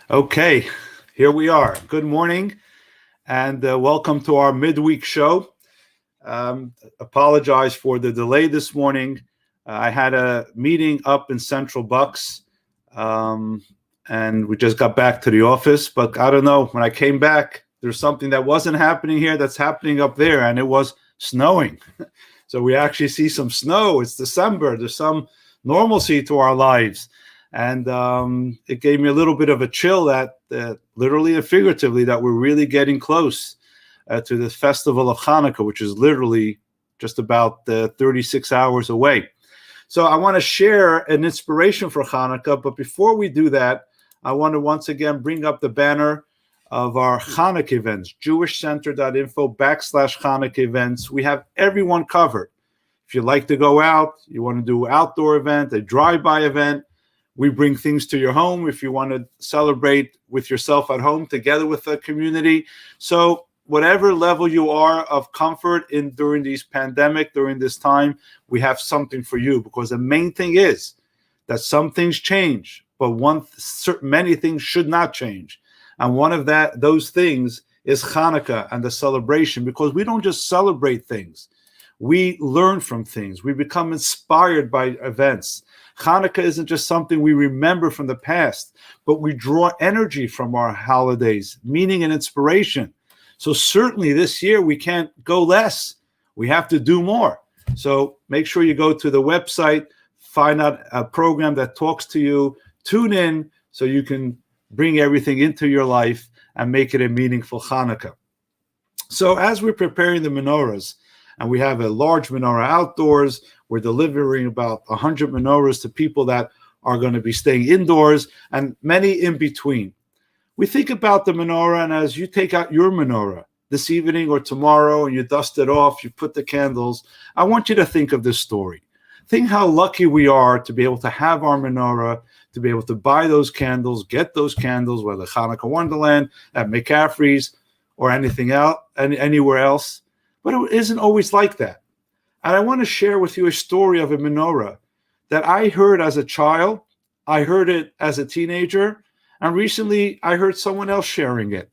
Okay, here we are. Good morning and welcome to our midweek show. Apologize for the delay this morning. I had a meeting up in Central Bucks um, and we just got back to the office. But I don't know, when I came back, there's something that wasn't happening here that's happening up there, and it was snowing. So we actually see some snow. It's December. There's some normalcy to our lives. And it gave me a little bit of a chill that literally and figuratively that we're really getting close to the festival of Hanukkah, which is literally just about 36 hours away. So I want to share an inspiration for Hanukkah. But before we do that, I want to once again bring up the banner of our Hanukkah events, jewishcenter.info/Hanukkah events. We have everyone covered. If you like to go out, you want to do an outdoor event, a drive-by event, we bring things to your home if you want to celebrate with yourself at home together with the community. So whatever level you are of comfort during during this time, we have something for you, because the main thing is that some things change, but many things should not change. And one of those things is Hanukkah and the celebration, because we don't just celebrate things. We learn from things. We become inspired by events. Hanukkah isn't just something we remember from the past, but we draw energy from our holidays, meaning and inspiration. So certainly this year we can't go less. We have to do more. So make sure you go to the website, find out a program that talks to you, tune in so you can bring everything into your life and make it a meaningful Hanukkah. So as we're preparing the menorahs, and we have a large menorah outdoors, we're delivering about 100 menorahs to people that are going to be staying indoors, and many in between. We think about the menorah, and as you take out your menorah this evening or tomorrow and you dust it off, you put the candles, I want you to think of this story. Think how lucky we are to be able to have our menorah, to be able to buy those candles, get those candles, whether Hanukkah Wonderland, at McCaffrey's, or anything else, anywhere else. But it isn't always like that. And I want to share with you a story of a menorah that I heard as a child. I heard it as a teenager. And recently I heard someone else sharing it.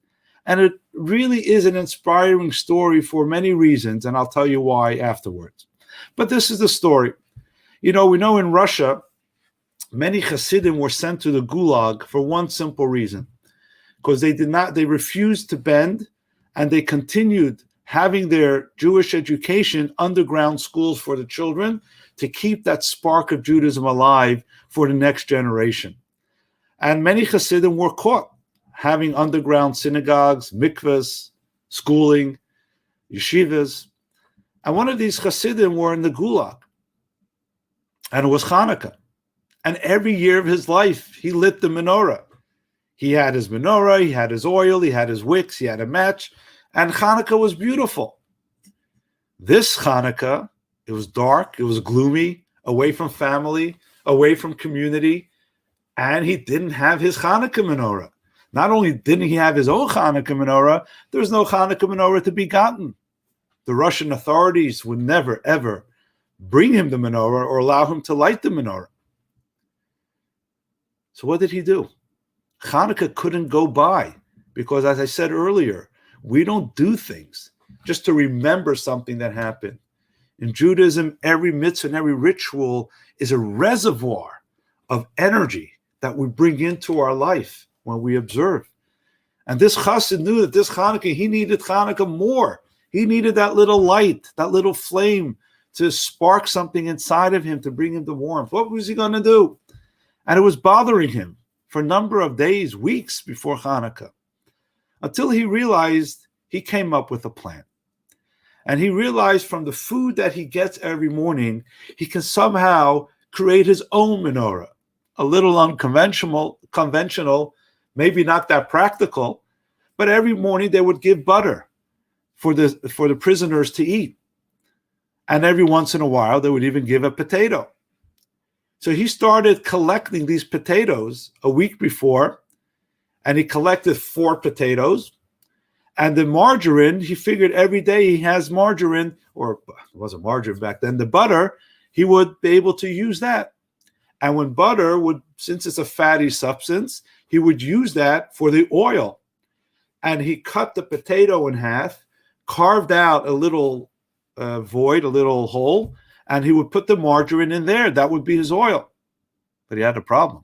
And it really is an inspiring story for many reasons. And I'll tell you why afterwards. But this is the story. We know in Russia, many Hasidim were sent to the Gulag for one simple reason. Because they refused to bend, and they continued having their Jewish education, underground schools for the children, to keep that spark of Judaism alive for the next generation. And many Hasidim were caught having underground synagogues, mikvahs, schooling, yeshivas. And one of these Hasidim were in the Gulag. And it was Hanukkah. And every year of his life, he lit the menorah. He had his menorah, he had his oil, he had his wicks, he had a match. And Hanukkah was beautiful. This Hanukkah, it was dark, it was gloomy, away from family, away from community, and he didn't have his Hanukkah menorah. Not only didn't he have his own Hanukkah menorah, there was no Hanukkah menorah to be gotten. The Russian authorities would never, ever bring him the menorah or allow him to light the menorah. So what did he do? Hanukkah couldn't go by because, as I said earlier, we don't do things just to remember something that happened. In Judaism, every mitzvah and every ritual is a reservoir of energy that we bring into our life when we observe. And this chassid knew that this Hanukkah, he needed Hanukkah more. He needed that little light, that little flame to spark something inside of him to bring him the warmth. What was he going to do? And it was bothering him for a number of days, weeks before Hanukkah. Until he came up with a plan. And he realized from the food that he gets every morning, he can somehow create his own menorah. A little unconventional, maybe not that practical, but every morning they would give butter for the prisoners to eat. And every once in a while, they would even give a potato. So he started collecting these potatoes a week before, and he collected 4 potatoes. And the margarine, he figured every day he has margarine, or it wasn't margarine back then, the butter, he would be able to use that. And when butter since it's a fatty substance, he would use that for the oil. And he cut the potato in half, carved out a little void, a little hole, and he would put the margarine in there. That would be his oil. But he had a problem.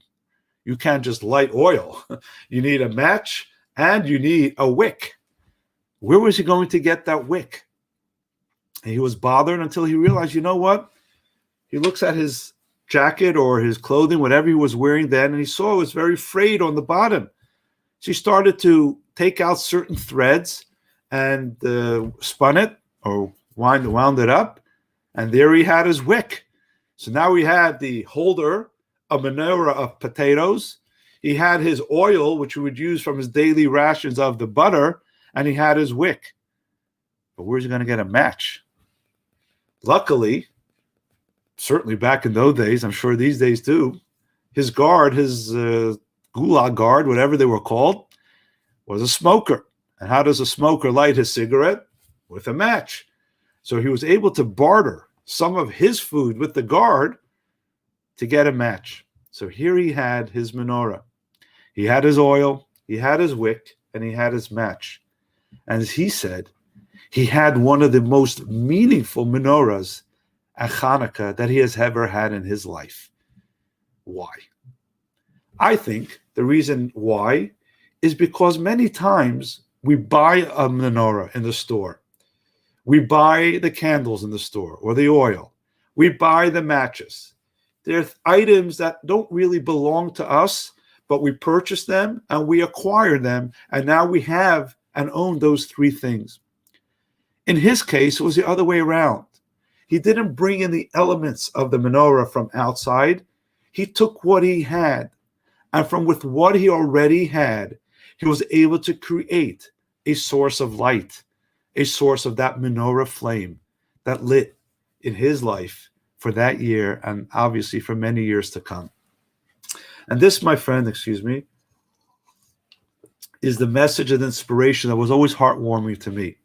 You can't just light oil. You need a match and you need a wick. Where was he going to get that wick? And he was bothered until he realized, you know what? He looks at his jacket or his clothing, whatever he was wearing then, and he saw it was very frayed on the bottom. So he started to take out certain threads and spun it or wound it up, and there he had his wick. So now he had the holder, a menorah of potatoes. He had his oil, which he would use from his daily rations of the butter, and he had his wick. But where's he going to get a match? Luckily, certainly back in those days, I'm sure these days too, his guard, his gulag guard, whatever they were called, was a smoker. And how does a smoker light his cigarette? With a match. So he was able to barter some of his food with the guard to get a match. So here he had his menorah. He had his oil, he had his wick, and he had his match. And as he said, he had one of the most meaningful menorahs at Hanukkah that he has ever had in his life. Why? I think the reason why is because many times we buy a menorah in the store. We buy the candles in the store or the oil. We buy the matches. They're items that don't really belong to us, but we purchase them and we acquire them, and now we have and own those three things. In his case, it was the other way around. He didn't bring in the elements of the menorah from outside. He took what he had, and from with what he already had, he was able to create a source of light, a source of that menorah flame that lit in his life for that year and obviously for many years to come. And this, my friend, is the message and inspiration that was always heartwarming to me.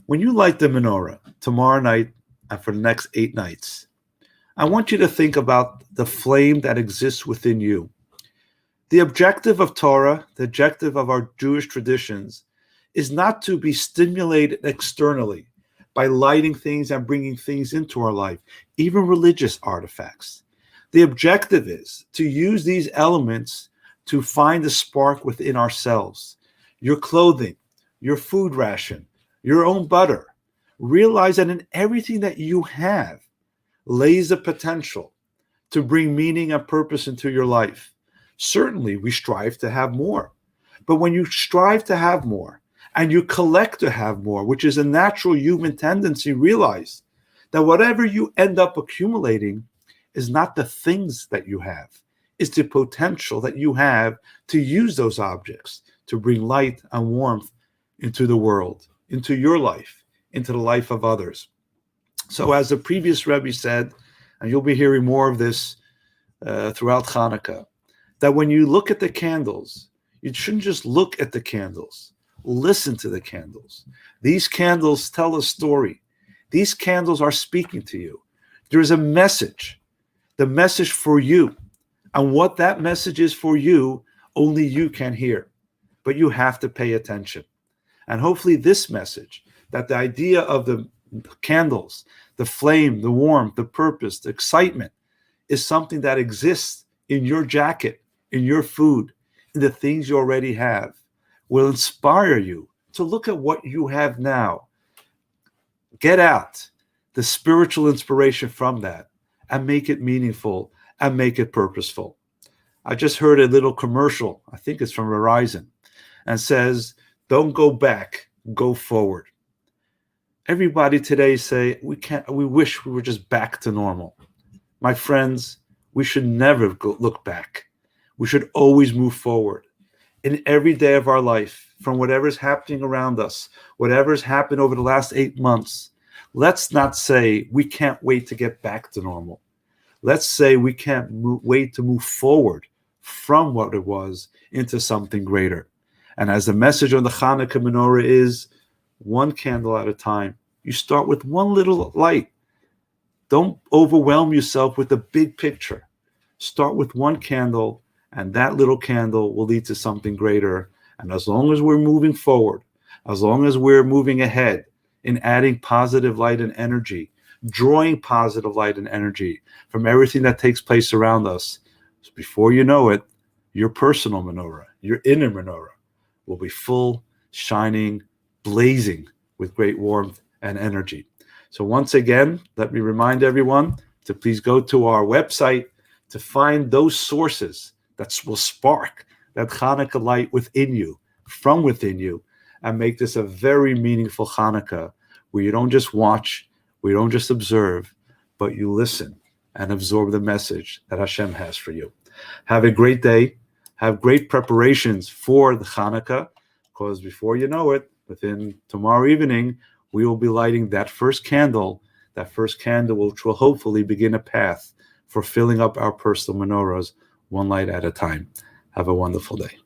When you light the menorah tomorrow night and for the next 8 nights, I want you to think about the flame that exists within you. The objective of Torah, the objective of our Jewish traditions, is not to be stimulated externally by lighting things and bringing things into our life, even religious artifacts. The objective is to use these elements to find a spark within ourselves. Your clothing, your food ration, your own butter. Realize that in everything that you have lays the potential to bring meaning and purpose into your life. Certainly, we strive to have more. But when you strive to have more and you collect to have more, which is a natural human tendency, realize that whatever you end up accumulating is not the things that you have. It's the potential that you have to use those objects to bring light and warmth into the world, into your life, into the life of others. So as the previous Rebbe said, and you'll be hearing more of this throughout Hanukkah, that when you look at the candles, you shouldn't just look at the candles. Listen to the candles. These candles tell a story. These candles are speaking to you. There is a message, the message for you. And what that message is for you, only you can hear. But you have to pay attention. And hopefully this message, that the idea of the candles, the flame, the warmth, the purpose, the excitement, is something that exists in your jacket, in your food, in the things you already have, will inspire you to look at what you have now. Get out the spiritual inspiration from that and make it meaningful and make it purposeful. I just heard a little commercial, I think it's from Verizon, and says, don't go back, go forward. Everybody today say, we wish we were just back to normal. My friends, we should never look back. We should always move forward in every day of our life, from whatever's happening around us, whatever's happened over the last 8 months. Let's not say we can't wait to get back to normal. Let's say we can't wait to move forward from what it was into something greater. And as the message on the Hanukkah menorah is, one candle at a time. You start with one little light. Don't overwhelm yourself with the big picture. Start with one candle And that little candle will lead to something greater. And as long as we're moving forward, as long as we're moving ahead in adding positive light and energy, drawing positive light and energy from everything that takes place around us, before you know it, your personal menorah, your inner menorah, will be full, shining, blazing with great warmth and energy. So once again, let me remind everyone to please go to our website to find those sources that will spark that Hanukkah light within you, from within you, and make this a very meaningful Hanukkah where you don't just watch, where you don't just observe, but you listen and absorb the message that Hashem has for you. Have a great day. Have great preparations for the Hanukkah, because before you know it, within tomorrow evening, we will be lighting that first candle which will hopefully begin a path for filling up our personal menorahs one light at a time. Have a wonderful day.